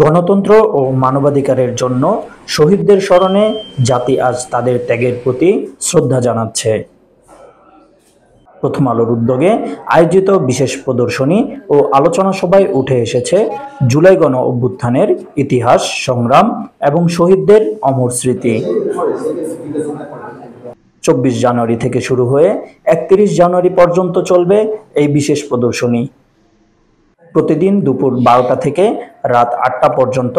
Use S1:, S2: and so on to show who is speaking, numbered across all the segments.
S1: গণতন্ত্র ও মানবাধিকারের জন্য শহীদদের স্মরণে জাতি আজ তাদের ত্যাগের প্রতি শ্রদ্ধা জানাচ্ছে। প্রথম আলোর উদ্যোগে আয়োজিত বিশেষ প্রদর্শনী ও আলোচনা সভায় উঠে এসেছে জুলাই গণ অভ্যুত্থানের ইতিহাস, সংগ্রাম এবং শহীদদের অমর স্মৃতি। 24 জানুয়ারি থেকে শুরু হয়ে 31 জানুয়ারি পর্যন্ত চলবে এই বিশেষ প্রদর্শনী। প্রতিদিন দুপুর 12টা থেকে রাত 8টা পর্যন্ত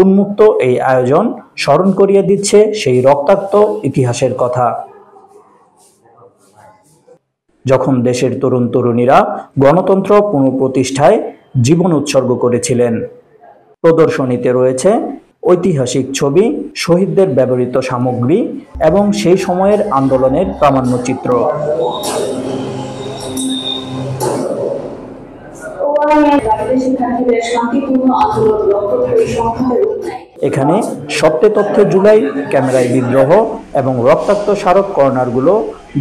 S1: উন্মুক্ত এই আয়োজন স্মরণ করিয়ে দিচ্ছে সেই রক্তাক্ত ইতিহাসের কথা, যখন দেশের তরুণ তরুণীরা গণতন্ত্র পুনঃপ্রতিষ্ঠায় জীবন উৎসর্গ করেছিলেন। প্রদর্শনীতে রয়েছে ঐতিহাসিক ছবি, শহীদদের ব্যবহৃত সামগ্রী এবং সেই সময়ের আন্দোলনের প্রামাণ্যচিত্র। এখানে সত্যে তথ্যে জুলাই, ক্যামেরায় বিদ্রোহ এবং রক্তাক্ত স্মারক কর্নারগুলো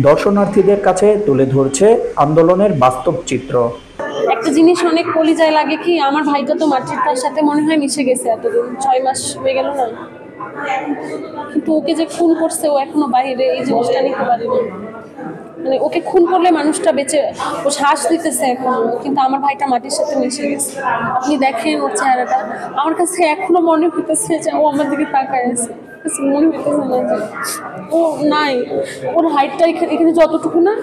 S1: দর্শনার্থীদের কাছে তুলে ধরছে আন্দোলনের বাস্তব চিত্র।
S2: একটা জিনিস অনেক কলিজায় লাগে কি, আমার ভাইটা তো মাটির তার সাথে মনে হয় মিশে গেছে এতদিন, 6 মাস হয়ে গেল না, কিন্তু ওকে যে খুন করছে ও এখনো বাইরে, এই জিনিসটা নিতে পারিনি। মানে ওকে খুন করলে মানুষটা বেঁচে, ও শ্বাস দিতেছে এখনো, কিন্তু আমার ভাইটা মাটির সাথে মিশে গেছে। আপনি দেখেন ওর চেহারাটা, আমার কাছে এখনো মনে হইতেছে যে ও আমার দিকে তাকায় আছে, মনে হইতেছে না যে ও নাই। ওর হাইটটা এখানে যতটুকু না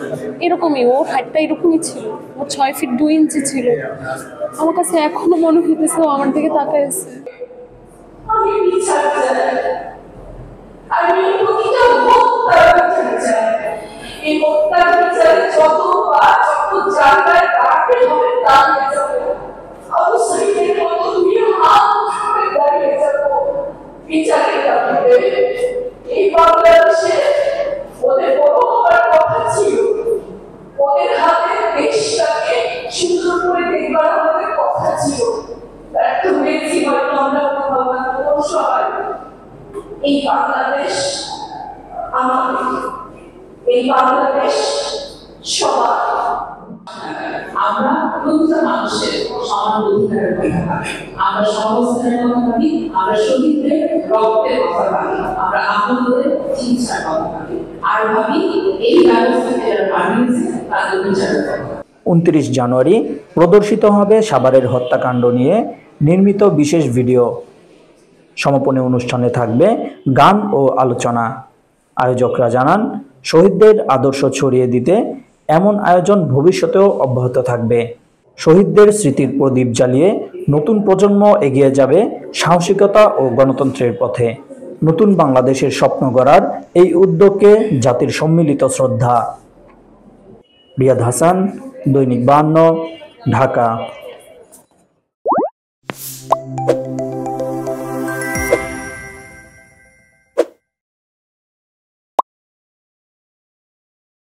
S2: এরকমই, ওর হাইটটা এরকমই ছিল, ওর 6 ফিট 2 ইঞ্চি ছিল। আমার কাছে এখনো মনে হইতেছে ও আমার দিকে তাকায় আছে। এই হত্যার বিচারে যত জায়গায় রাখতে হবে তা নিয়ে যাবো, অবশ্যই মতো তুমি হাত ধরে দাঁড়িয়ে যাবো বিচারের দাবিতে। এই বাংলাদেশে ওদের বড় হওয়ার কথা ছিল, ওদের হাতে দেশটাকে সুন্দর করে দেখবার আমাদের কথা ছিল, ব্যর্থ হয়েছি হয়তো আমরা কোথাও সবাই। এই বাংলাদেশ আমাদের, এই বাংলাদেশ সবার।
S3: আমরা প্রতিটা মানুষের সমান অধিকারের কথা ভাবি, আমরা সংস্থানের কথা ভাবি, আমরা শহীদদের রক্তের কথা ভাবি, আমরা আহতদের চিকিৎসার কথা ভাবি, আর ভাবি এই ব্যবস্থাকে যারা বানিয়েছে তাদের বিচারের কথা।
S1: 29 জানুয়ারি প্রদর্শিত হবে সাভারের হত্যাকাণ্ড নিয়ে নির্মিত বিশেষ ভিডিও। সমাপনী অনুষ্ঠানে থাকবে গান ও আলোচনা। আয়োজকরা জানান, শহীদদের আদর্শ ছড়িয়ে দিতে এমন আয়োজন ভবিষ্যতেও অব্যাহত থাকবে। শহীদদের স্মৃতির প্রদীপ জ্বালিয়ে নতুন প্রজন্ম এগিয়ে যাবে সাহসিকতা ও গণতন্ত্রের পথে। নতুন বাংলাদেশের স্বপ্ন গড়ার এই উদ্যোগকে জাতির সম্মিলিত শ্রদ্ধা। রিয়াদ হাসান, দৈনিক 52, ঢাকা।